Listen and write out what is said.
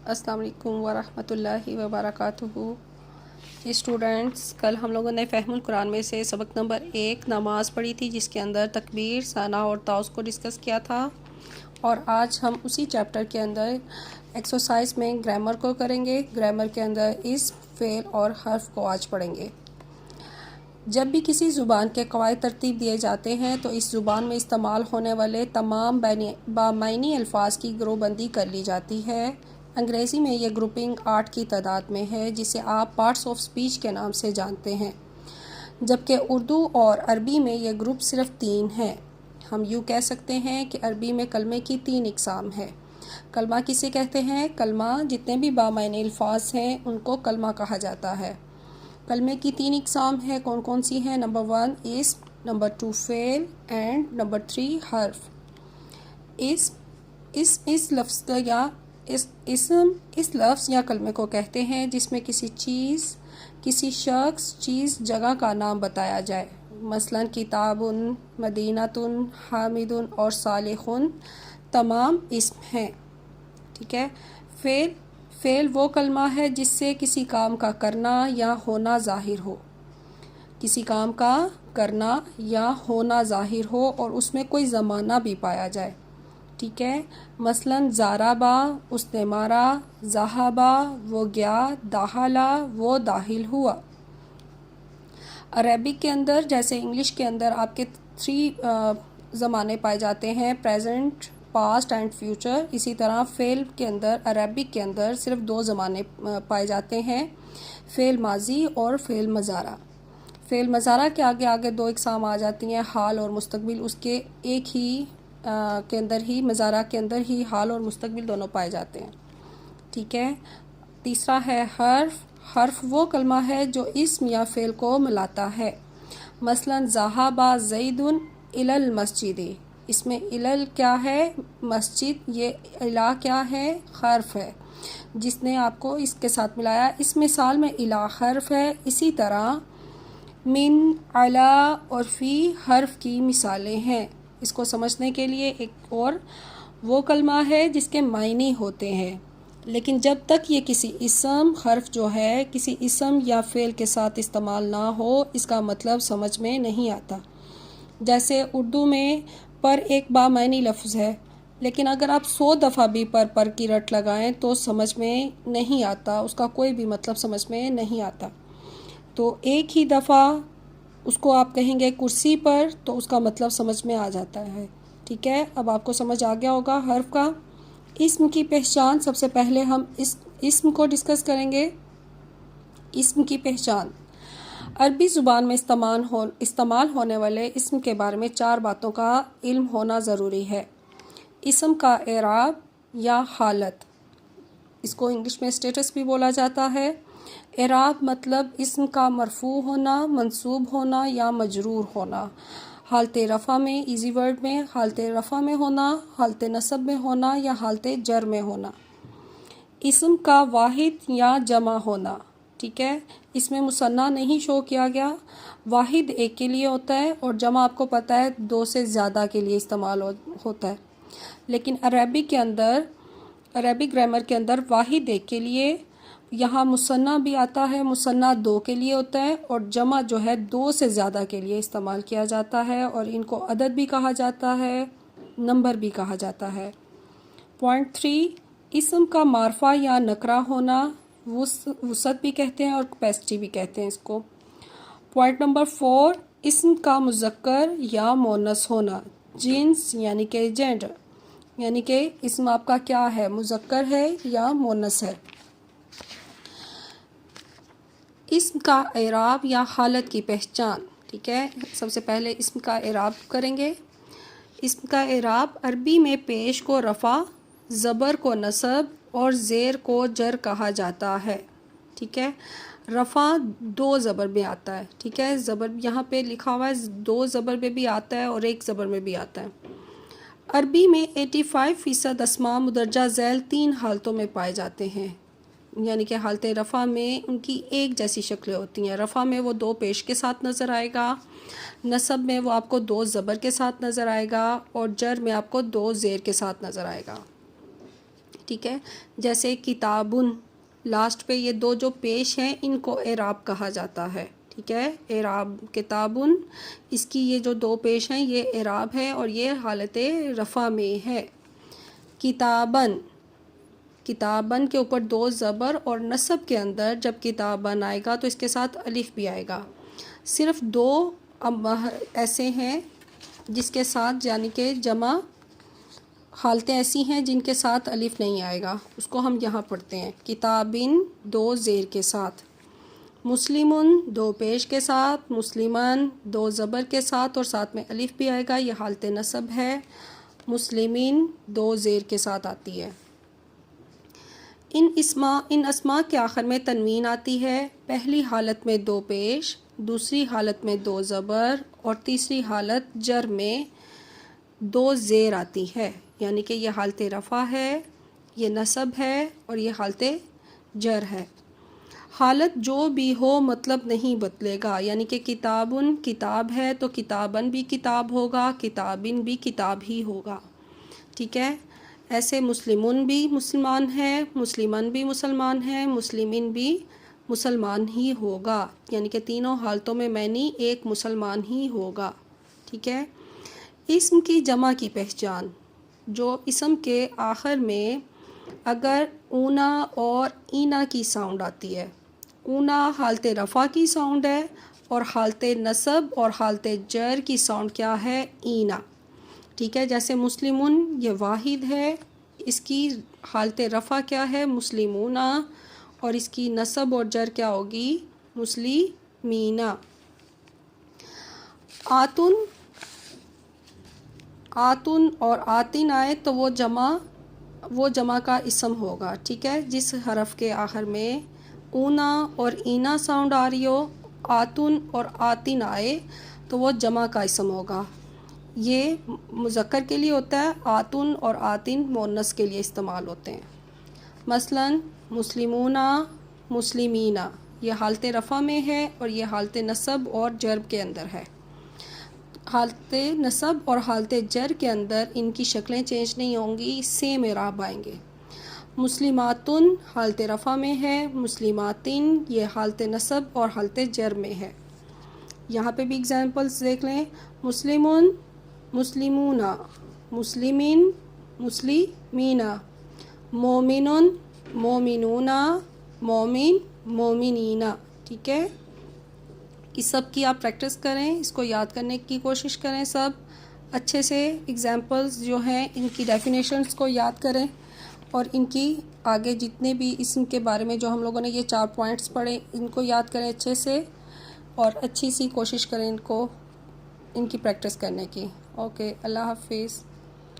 السلام علیکم ورحمۃ اللہ وبرکاتہ۔ اسٹوڈنٹس، کل ہم لوگوں نے فہم القرآن میں سے سبق نمبر 1 نماز پڑھی تھی، جس کے اندر تکبیر، ثنا اور طاؤس کو ڈسکس کیا تھا، اور آج ہم اسی چیپٹر کے اندر ایکسرسائز میں گرامر کو کریں گے۔ گرامر کے اندر اسم، فعل اور حرف کو آج پڑھیں گے۔ جب بھی کسی زبان کے قواعد ترتیب دیے جاتے ہیں تو اس زبان میں استعمال ہونے والے تمام بامعنی الفاظ کی گروہ بندی کر لی جاتی ہے۔ انگریزی میں یہ گروپنگ 8 کی تعداد میں ہے، جسے آپ پارٹس آف سپیچ کے نام سے جانتے ہیں، جبکہ اردو اور عربی میں یہ گروپ صرف 3 ہیں۔ ہم یوں کہہ سکتے ہیں کہ عربی میں کلمے کی 3 اقسام ہیں۔ کلمہ کسے کہتے ہیں؟ کلمہ جتنے بھی بامعنی الفاظ ہیں ان کو کلمہ کہا جاتا ہے۔ کلمے کی 3 اقسام ہیں، کون کون سی ہیں؟ نمبر 1 اسم، نمبر 2 فعل اینڈ نمبر 3 حرف۔ اسم اس لفظ یا کلمے کو کہتے ہیں جس میں کسی چیز، کسی شخص، چیز، جگہ کا نام بتایا جائے، مثلا کتاب، مدینہ، حامد اور صالح تمام اسم ہیں۔ ٹھیک ہے۔ فعل وہ کلمہ ہے جس سے کسی کام کا کرنا یا ہونا ظاہر ہو، کسی کام کا کرنا یا ہونا ظاہر ہو اور اس میں کوئی زمانہ بھی پایا جائے۔ ٹھیک ہے۔ مثلا زارابا، اس نے مارا، ذہبا، وہ گیا، داخلا، وہ داخل ہوا۔ عربک کے اندر جیسے انگلش کے اندر آپ کے 3 زمانے پائے جاتے ہیں، پریزنٹ، پاسٹ اینڈ فیوچر، اسی طرح فعل کے اندر عربک کے اندر صرف 2 زمانے پائے جاتے ہیں، فعل ماضی اور فعل مضارع۔ فعل مضارع کے آگے 2 اقسام آ جاتی ہیں، حال اور مستقبل، اس کے ایک ہی کے اندر ہی مضارع کے اندر ہی حال اور مستقبل دونوں پائے جاتے ہیں۔ ٹھیک ہے۔ تیسرا ہے حرف۔ حرف وہ کلمہ ہے جو اسم یا فعل کو ملاتا ہے، مثلا ذہب زید الی المسجد، اس میں الی کیا ہے؟ مسجد، یہ الی کیا ہے؟ حرف ہے جس نے آپ کو اس کے ساتھ ملایا۔ اس مثال میں الی حرف ہے، اسی طرح من، علی اور فی حرف کی مثالیں ہیں۔ اس کو سمجھنے کے لیے ایک اور وہ کلمہ ہے جس کے معنی ہوتے ہیں، لیکن جب تک یہ کسی اسم، حرف جو ہے کسی اسم یا فعل کے ساتھ استعمال نہ ہو، اس کا مطلب سمجھ میں نہیں آتا۔ جیسے اردو میں پر ایک بامعنی لفظ ہے، لیکن اگر آپ 100 دفعہ بھی پر کی رٹ لگائیں تو سمجھ میں نہیں آتا، اس کا کوئی بھی مطلب سمجھ میں نہیں آتا۔ تو ایک ہی دفعہ اس کو آپ کہیں گے کرسی پر تو اس کا مطلب سمجھ میں آ جاتا ہے۔ ٹھیک ہے۔ اب آپ کو سمجھ آ گیا ہوگا حرف کا۔ اسم کی پہچان، سب سے پہلے ہم اسم کو ڈسکس کریں گے۔ اسم کی پہچان، عربی زبان میں استعمال ہونے والے اسم کے بارے میں 4 باتوں کا علم ہونا ضروری ہے۔ اسم کا اعراب یا حالت، اس کو انگلش میں اسٹیٹس بھی بولا جاتا ہے۔ اعراب مطلب اسم کا مرفوع ہونا، منصوب ہونا یا مجرور ہونا، حالت رفع میں، ایزی ورڈ میں حالت رفع میں ہونا، حالت نصب میں ہونا یا حالت جر میں ہونا۔ اسم کا واحد یا جمع ہونا، ٹھیک ہے، اس میں مثنیٰ نہیں شو کیا گیا، واحد ایک کے لیے ہوتا ہے اور جمع آپ کو پتہ ہے 2 سے زیادہ کے لیے استعمال ہوتا ہے، لیکن عربک گرامر کے اندر واحد ایک کے لیے، یہاں مثنیٰ بھی آتا ہے، مثنیٰ 2 کے لیے ہوتا ہے اور جمع جو ہے 2 سے زیادہ کے لیے استعمال کیا جاتا ہے، اور ان کو عدد بھی کہا جاتا ہے، نمبر بھی کہا جاتا ہے۔ پوائنٹ 3، اسم کا معرفہ یا نکرہ ہونا، وسعت بھی کہتے ہیں اور کیپیسٹی بھی کہتے ہیں اس کو۔ پوائنٹ نمبر 4، اسم کا مذکر یا مؤنث ہونا، جنس یعنی کہ جینڈر، یعنی کہ اسم آپ کا کیا ہے، مذکر ہے یا مؤنث ہے۔ اسم کا اعراب یا حالت کی پہچان، ٹھیک ہے، سب سے پہلے اسم کا اعراب کریں گے۔ اسم کا اعراب عربی میں پیش کو رفع، زبر کو نصب اور زیر کو جر کہا جاتا ہے۔ ٹھیک ہے۔ رفع 2 زبر میں آتا ہے، ٹھیک ہے، زبر یہاں پہ لکھا ہوا ہے 2 زبر میں بھی آتا ہے اور 1 زبر میں بھی آتا ہے۔ عربی میں 85% اسماء مدرجہ ذیل 3 حالتوں میں پائے جاتے ہیں، یعنی کہ حالت رفع میں ان کی ایک جیسی شکلیں ہوتی ہیں۔ رفع میں وہ 2 پیش کے ساتھ نظر آئے گا، نصب میں وہ آپ کو 2 زبر کے ساتھ نظر آئے گا اور جر میں آپ کو 2 زیر کے ساتھ نظر آئے گا۔ ٹھیک ہے. جیسے کتابن، لاسٹ پہ یہ دو جو پیش ہیں ان کو اعراب کہا جاتا ہے. ٹھیک ہے، اعراب کتابن، اس کی یہ جو دو پیش ہیں یہ اعراب ہے اور یہ حالت رفع میں ہے. کتابن، کتابن کے اوپر دو زبر اور نصب کے اندر جب کتابن آئے گا تو اس کے ساتھ الف بھی آئے گا. صرف دو ایسے ہیں جس کے ساتھ یعنی کہ جمع حالتیں ایسی ہیں جن کے ساتھ الف نہیں آئے گا، اس کو ہم یہاں پڑھتے ہیں. کتابن دو زیر کے ساتھ، مسلمن دو پیش کے ساتھ، مسلمن دو زبر کے ساتھ اور ساتھ میں الف بھی آئے گا، یہ حالت نصب ہے. مسلمین دو زیر کے ساتھ آتی ہے. ان اسماء کے آخر میں تنوین آتی ہے. پہلی حالت میں دو پیش، دوسری حالت میں دو زبر اور تیسری حالت جر میں دو زیر آتی ہے. یعنی کہ یہ حالت رفع ہے، یہ نصب ہے اور یہ حالت جر ہے. حالت جو بھی ہو مطلب نہیں بدلے گا. یعنی کہ کتابن کتاب ہے تو کتابن بھی کتاب ہوگا، کتابن بھی کتاب ہی ہوگا. ٹھیک ہے. ایسے مسلمون بھی مسلمان ہے، مسلمن بھی مسلمان ہے، مسلمین بھی مسلمان ہی ہوگا. یعنی کہ تینوں حالتوں میں معنی ایک مسلمان ہی ہوگا. ٹھیک ہے. اسم کی جمع کی پہچان، جو اسم کے آخر میں اگر اونا اور اینا کی ساؤنڈ آتی ہے، اونا حالت رفع کی ساؤنڈ ہے اور حالت نصب اور حالت جر کی ساؤنڈ کیا ہے؟ اینا. ٹھیک ہے. جیسے مسلمون یہ واحد ہے، اس کی حالت رفع کیا ہے؟ مسلمونا، اور اس کی نصب اور جر کیا ہوگی؟ مسلمینا. آتن اور آتن آئے تو وہ جمع کا اسم ہوگا. ٹھیک ہے. جس حرف کے آخر میں اونا اور اینا ساؤنڈ آ رہی ہو، آتن اور آتن آئے تو وہ جمع کا اسم ہوگا. یہ مذکر کے لیے ہوتا ہے، آتن اور آتن مؤنث کے لیے استعمال ہوتے ہیں. مثلا مسلمونا، مسلمینا، یہ حالت رفع میں ہے اور یہ حالت نصب اور جر کے اندر ہے. حالت نصب اور حالت جر کے اندر ان کی شکلیں چینج نہیں ہوں گی، سیم اعراب آئیں گے. مسلماتن حالت رفع میں ہے، مسلماتن یہ حالت نصب اور حالت جر میں ہے. یہاں پہ بھی ایگزامپلس دیکھ لیں. مسلمون، مسلمونا، مسلمین، مسلمینا، مومنون، مومنونا، مومن، مومنینا. ٹھیک ہے. اس سب کی آپ پریکٹس کریں، اس کو یاد کرنے کی کوشش کریں. سب اچھے سے ایگزامپلس جو ہیں ان کی ڈیفینیشنز کو یاد کریں اور ان کی آگے جتنے بھی اسم کے بارے میں جو ہم لوگوں نے یہ 4 پوائنٹس پڑھے ان کو یاد کریں اچھے سے اور اچھی سی کوشش کریں ان کی پریکٹس کرنے کی. اوکے، اللہ حافظ.